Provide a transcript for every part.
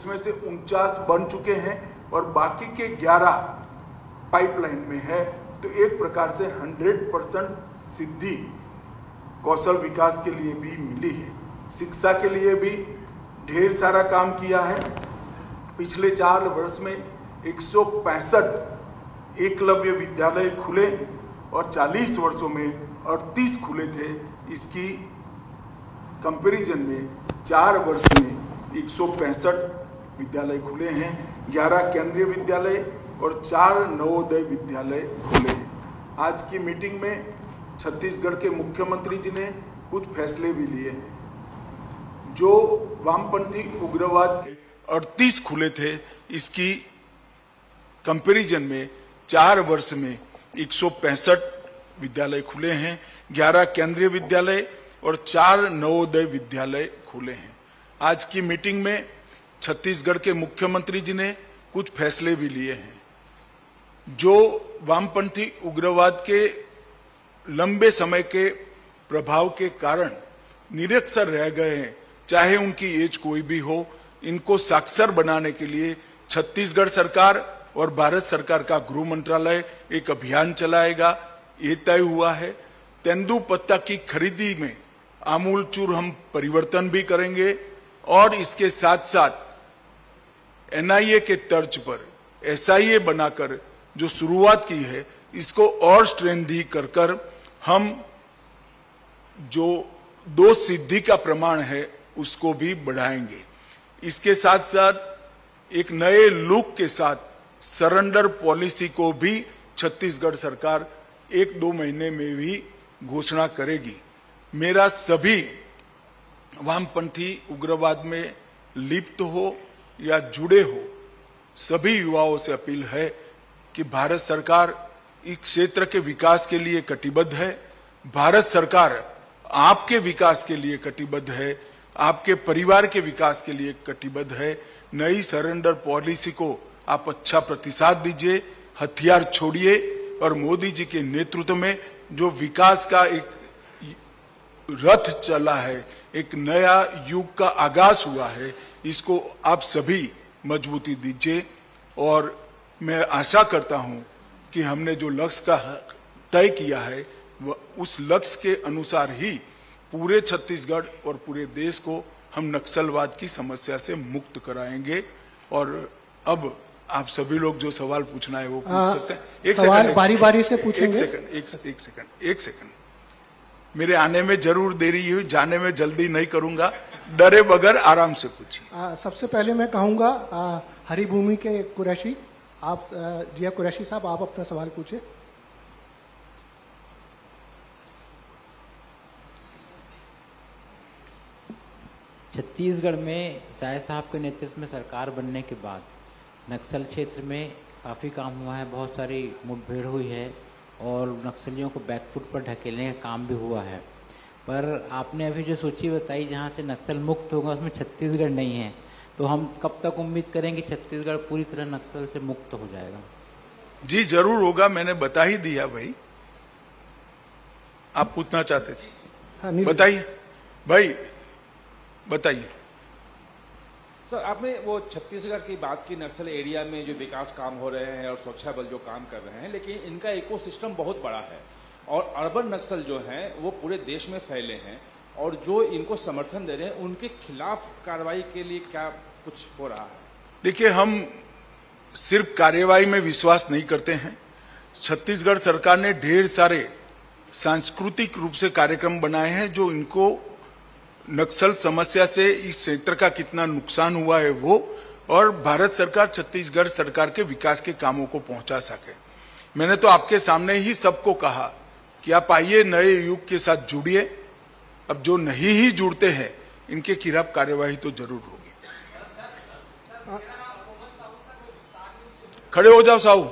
उसमें से 49 बन चुके हैं और बाकी के 11 पाइपलाइन में है। तो एक प्रकार से 100% सिद्धि कौशल विकास के लिए भी मिली है। शिक्षा के लिए भी ढेर सारा काम किया है। पिछले 4 वर्ष में 165 एकलव्य विद्यालय खुले और 40 वर्षों में 38 खुले थे। इसकी कंपैरिजन में 4 वर्ष में 165 विद्यालय खुले हैं, 11 केंद्रीय विद्यालय और 4 नवोदय विद्यालय खुले हैं। आज की मीटिंग में छत्तीसगढ़ के मुख्यमंत्री जी ने कुछ फैसले भी लिए हैं। जो वामपंथी उग्रवाद के 38 खुले थे, इसकी कंपैरिजन में 4 वर्ष में 165 विद्यालय खुले हैं, 11 केंद्रीय विद्यालय और 4 नवोदय विद्यालय खुले हैं। आज की मीटिंग में छत्तीसगढ़ के मुख्यमंत्री जी ने कुछ फैसले भी लिए हैं। जो वामपंथी उग्रवाद के लंबे समय के प्रभाव के कारण निरक्षर रह गए हैं, चाहे उनकी एज कोई भी हो, इनको साक्षर बनाने के लिए छत्तीसगढ़ सरकार और भारत सरकार का गृह मंत्रालय एक अभियान चलाएगा, ये तय हुआ है। तेंदुपत्ता की खरीदी में आमूलचूर हम परिवर्तन भी करेंगे और इसके साथ साथ एनआईए के तर्ज पर एसआईए बनाकर जो शुरुआत की है, इसको और स्ट्रेंथी कर हम जो 2 सिद्धि का प्रमाण है उसको भी बढ़ाएंगे। इसके साथ साथ एक नए लुक के साथ सरेंडर पॉलिसी को भी छत्तीसगढ़ सरकार 1-2 महीने में भी घोषणा करेगी। मेरा सभी वामपंथी उग्रवाद में लिप्त हो या जुड़े हो सभी युवाओं से अपील है कि भारत सरकार इस क्षेत्र के विकास के लिए कटिबद्ध है। भारत सरकार आपके विकास के लिए कटिबद्ध है, आपके परिवार के विकास के लिए कटिबद्ध है। नई सरेंडर पॉलिसी को आप अच्छा प्रतिसाद दीजिए, हथियार छोड़िए और मोदी जी के नेतृत्व में जो विकास का एक रथ चला है, एक नया युग का आगाज हुआ है, इसको आप सभी मजबूती दीजिए। और मैं आशा करता हूं कि हमने जो लक्ष्य का तय किया है वह उस लक्ष्य के अनुसार ही पूरे छत्तीसगढ़ और पूरे देश को हम नक्सलवाद की समस्या से मुक्त कराएंगे। और अब आप सभी लोग जो सवाल पूछना है वो पूछ सकते हैं। एक सवाल बारी बारी से पूछेंगे। एक सेकंड मेरे आने में जरूर देरी हुई, जाने में जल्दी नहीं करूंगा, डरे बगैर आराम से पूछिए। सबसे पहले मैं कहूंगा हरिभूमि के कुरैशी, आप जिया कुरैशी साहब, आप अपना सवाल पूछे। छत्तीसगढ़ में शाह साहब के नेतृत्व में सरकार बनने के बाद नक्सल क्षेत्र में काफ़ी काम हुआ है, बहुत सारी मुठभेड़ हुई है और नक्सलियों को बैकफुट पर ढकेलने का काम भी हुआ है। पर आपने अभी जो सूची बताई जहाँ से नक्सल मुक्त होगा उसमें छत्तीसगढ़ नहीं है, तो हम कब तक उम्मीद करेंगे छत्तीसगढ़ पूरी तरह नक्सल से मुक्त हो जाएगा? जी जरूर होगा, मैंने बता ही दिया भाई। आप पूछना चाहते थे? हाँ, बताइए भाई, बताइए। सर, आपने वो छत्तीसगढ़ की बात की, नक्सल एरिया में जो विकास काम हो रहे हैं और सुरक्षा बल जो काम कर रहे हैं, लेकिन इनका इकोसिस्टम बहुत बड़ा है और अर्बन नक्सल जो हैं वो पूरे देश में फैले हैं और जो इनको समर्थन दे रहे हैं उनके खिलाफ कार्रवाई के लिए क्या कुछ हो रहा है? देखिए, हम सिर्फ कार्रवाई में विश्वास नहीं करते हैं। छत्तीसगढ़ सरकार ने ढेर सारे सांस्कृतिक रूप से कार्यक्रम बनाए हैं जो इनको नक्सल समस्या से इस क्षेत्र का कितना नुकसान हुआ है वो, और भारत सरकार छत्तीसगढ़ सरकार के विकास के कामों को पहुंचा सके। मैंने तो आपके सामने ही सबको कहा कि आप आइए, नए युग के साथ जुड़िए। अब जो नहीं ही जुड़ते हैं इनके खिलाफ कार्यवाही तो जरूर होगी। खड़े हो जाओ साहू।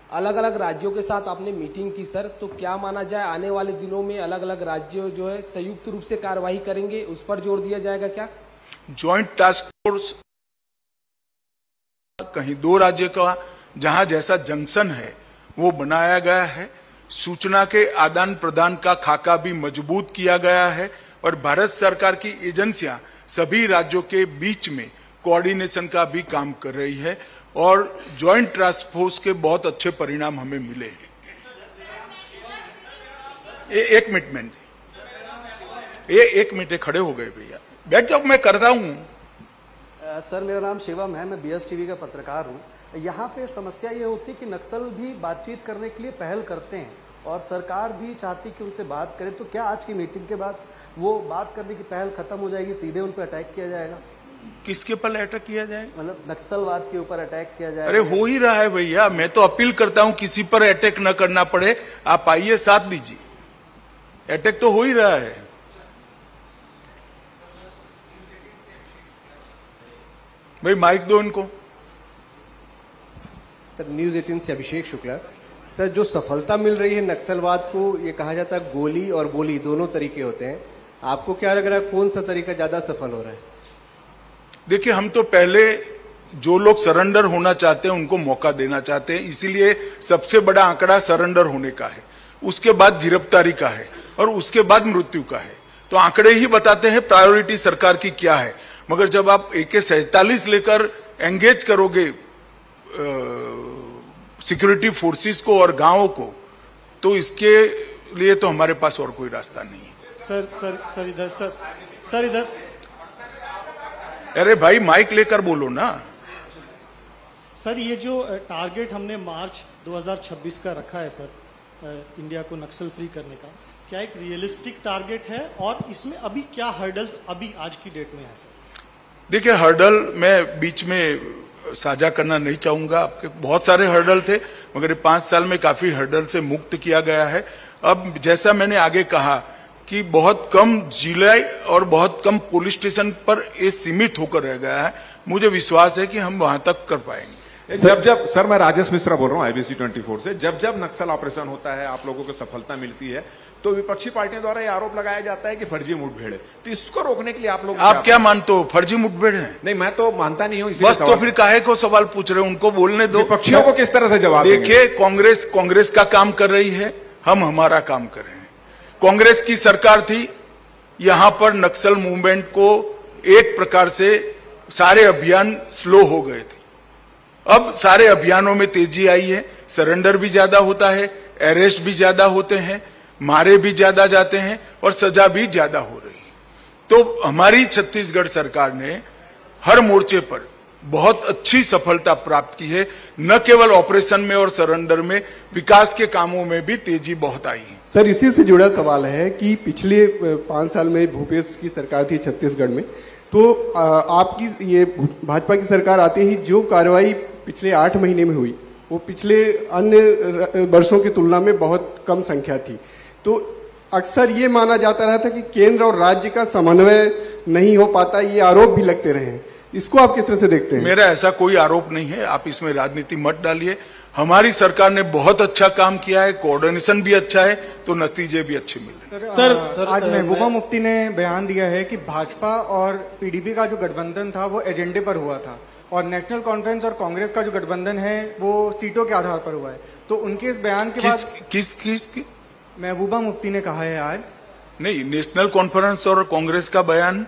अलग अलग राज्यों के साथ आपने मीटिंग की सर, तो क्या माना जाए आने वाले दिनों में अलग अलग राज्य जो है संयुक्त रूप से कार्रवाई करेंगे, उस पर जोर दिया जाएगा क्या? ज्वाइंट टास्क फोर्स कहीं 2 राज्य का जहां जैसा जंक्शन है वो बनाया गया है। सूचना के आदान प्रदान का खाका भी मजबूत किया गया है और भारत सरकार की एजेंसियां सभी राज्यों के बीच में कोऑर्डिनेशन का भी काम कर रही है और ज्वाइंट टास्क फोर्स के बहुत अच्छे परिणाम हमें मिले। एक मिनट खड़े हो गए भैया, बैठ जाओ, मैं करता हूं। सर मेरा नाम शिवम है, मैं BS TV का पत्रकार हूं। यहाँ पे समस्या ये होती है कि नक्सल भी बातचीत करने के लिए पहल करते हैं और सरकार भी चाहती कि उनसे बात करें, तो क्या आज की मीटिंग के बाद वो बात करने की पहल खत्म हो जाएगी, सीधे उन पर अटैक किया जाएगा? किसके पर अटैक किया जाएगा? मतलब नक्सलवाद के ऊपर अटैक किया जाएगा? अरे हो ही रहा है भैया, मैं तो अपील करता हूं किसी पर अटैक न करना पड़े, आप आइए साथ दीजिए, अटैक तो हो ही रहा है। भाई माइक दो इनको। सर न्यूज 18 से अभिषेक शुक्ला। सर जो सफलता मिल रही है नक्सलवाद को, ये कहा जाता है गोली और बोली दोनों तरीके होते हैं, आपको क्या लग रहा है कौन सा तरीका ज्यादा सफल हो रहा है? देखिए, हम तो पहले जो लोग सरेंडर होना चाहते हैं उनको मौका देना चाहते हैं, इसीलिए सबसे बड़ा आंकड़ा सरेंडर होने का है, उसके बाद गिरफ्तारी का है और उसके बाद मृत्यु का है। तो आंकड़े ही बताते हैं प्रायोरिटी सरकार की क्या है। मगर जब आप AK-47 लेकर एंगेज करोगे सिक्योरिटी फोर्सेस को और गांवों को, तो इसके लिए तो हमारे पास और कोई रास्ता नहीं है। सर इधर अरे भाई माइक लेकर बोलो ना। सर ये जो टारगेट हमने मार्च 2026 का रखा है सर, इंडिया को नक्सल फ्री करने का, क्या एक रियलिस्टिक टारगेट है और इसमें अभी क्या हर्डल्स अभी आज की डेट में है सर? देखिए, हर्डल मैं बीच में साझा करना नहीं चाहूंगा, आपके बहुत सारे हर्डल थे, मगर 5 साल में काफी हर्डल से मुक्त किया गया है। अब जैसा मैंने आगे कहा कि बहुत कम जिले और बहुत कम पुलिस स्टेशन पर ये सीमित होकर रह गया है, मुझे विश्वास है कि हम वहां तक कर पाएंगे। सर मैं राजेश मिश्रा बोल रहा हूँ IBC 24 से। जब नक्सल ऑपरेशन होता है, आप लोगों को सफलता मिलती है, तो विपक्षी पार्टियों द्वारा ये आरोप लगाया जाता है कि फर्जी मुठभेड़ है। तो इसको रोकने के लिए आप लोग क्या मानते हो? फर्जी मुठभेड़ है? नहीं, मैं तो मानता नहीं हूं। बस तो फिर काहे को सवाल पूछ रहे हो? उनको बोलने दो। विपक्षियों को किस तरह से जवाब देखिए, कांग्रेस का काम कर रही है, हम हमारा काम कर रहे हैं। कांग्रेस की सरकार थी, यहां पर नक्सल मूवमेंट को एक प्रकार से सारे अभियान स्लो हो गए थे। अब सारे अभियानों में तेजी आई है, सरेंडर भी ज्यादा होता है, अरेस्ट भी ज्यादा होते हैं, मारे भी ज्यादा जाते हैं और सजा भी ज्यादा हो रही है। तो हमारी छत्तीसगढ़ सरकार ने हर मोर्चे पर बहुत अच्छी सफलता प्राप्त की है, न केवल ऑपरेशन में और सरेंडर में, विकास के कामों में भी तेजी बहुत आई है। सर इसी से जुड़ा सवाल है कि पिछले 5 साल में भूपेश की सरकार थी छत्तीसगढ़ में, तो आपकी ये भाजपा की सरकार आते ही जो कार्रवाई पिछले 8 महीने में हुई, वो पिछले अन्य वर्षों की तुलना में बहुत कम संख्या थी। तो अक्सर ये माना जाता रहा था कि केंद्र और राज्य का समन्वय नहीं हो पाता, ये आरोप भी लगते रहे हैं, इसको आप किस तरह से देखते हैं? मेरा ऐसा कोई आरोप नहीं है, आप इसमें राजनीति मत डालिए। हमारी सरकार ने बहुत अच्छा काम किया है, कोऑर्डिनेशन भी अच्छा है, तो नतीजे भी अच्छे मिल रहे हैं। सर आज महबूबा मुफ्ती ने बयान दिया है कि भाजपा और PDP का जो गठबंधन था वो एजेंडे पर हुआ था और नेशनल कॉन्फ्रेंस और कांग्रेस का जो गठबंधन है वो सीटों के आधार पर हुआ है। तो उनके इस बयान के बाद किस महबूबा मुफ्ती ने कहा है आज नहीं, नेशनल कॉन्फ्रेंस और कांग्रेस का बयान,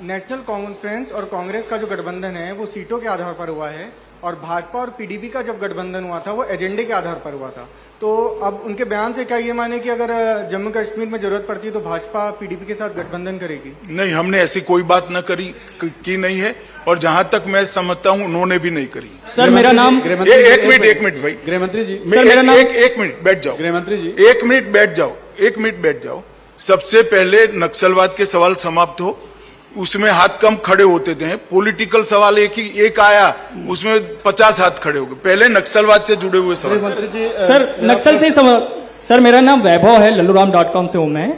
नेशनल कॉन्फ्रेंस और कांग्रेस का जो गठबंधन है वो सीटों के आधार पर हुआ है और भाजपा और PDP का जब गठबंधन हुआ था वो एजेंडे के आधार पर हुआ था। तो अब उनके बयान से क्या ये माने कि अगर जम्मू कश्मीर में जरूरत पड़ती है तो भाजपा PDP के साथ गठबंधन करेगी? नहीं, हमने ऐसी कोई बात न की नहीं है और जहां तक मैं समझता हूं उन्होंने भी नहीं करी। सर मेरा नाम एक मिनट भाई, गृहमंत्री जी, एक मिनट बैठ जाओ। गृहमंत्री जी, एक मिनट बैठ जाओ। सबसे पहले नक्सलवाद के सवाल समाप्त हो, उसमें हाथ कम खड़े होते थे, पॉलिटिकल सवाल एक आया, उसमें 50 हाथ खड़े हो गए। पहले नक्सलवाद से जुड़े हुए सवाल। मंत्री जी, सर नक्सल से सर मेरा नाम वैभव है, लल्लूराम.com से हूं मैं।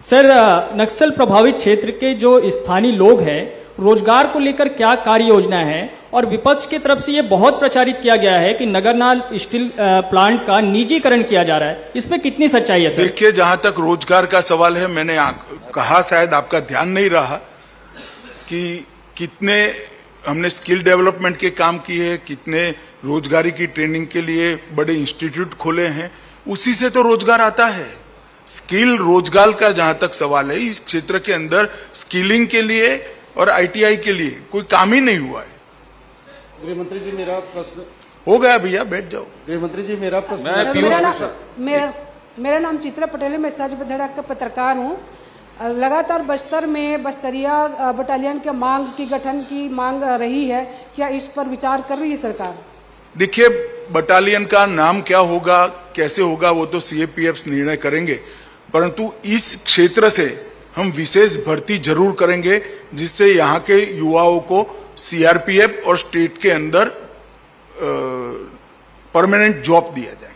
सर नक्सल प्रभावित क्षेत्र के जो स्थानीय लोग हैं, रोजगार को लेकर क्या कार्य योजना है? और विपक्ष की तरफ से ये बहुत प्रचारित किया गया है कि नगरनाल स्टील प्लांट का निजीकरण किया जा रहा है, इसमें कितनी सच्चाई है सर? देखिए, जहां तक रोजगार का सवाल है, मैंने कहा, शायद आपका ध्यान नहीं रहा कि कितने हमने स्किल डेवलपमेंट के काम किए, कितने रोजगारी की ट्रेनिंग के लिए बड़े इंस्टीट्यूट खोले हैं, उसी से तो रोजगार आता है। स्किल रोजगार का जहां तक सवाल है, इस क्षेत्र के अंदर स्किलिंग के लिए और आईटीआई के लिए कोई काम ही नहीं हुआ है। गृहमंत्री जी मेरा प्रश्न हो गया भैया, बैठ जाओ। गृहमंत्री जी मेरा प्रश्न मेरा नाम चित्रा पटेल है, मैं सच बधड़ा का पत्रकार हूँ। लगातार बस्तर में बस्तरिया बटालियन के मांग की गठन की मांग रही है, क्या इस पर विचार कर रही है सरकार? देखिए, बटालियन का नाम क्या होगा, कैसे होगा, वो तो सीएपीएफ निर्णय करेंगे, परंतु इस क्षेत्र से हम विशेष भर्ती जरूर करेंगे, जिससे यहाँ के युवाओं को सीआरपीएफ और स्टेट के अंदर परमानेंट जॉब दिया जाए।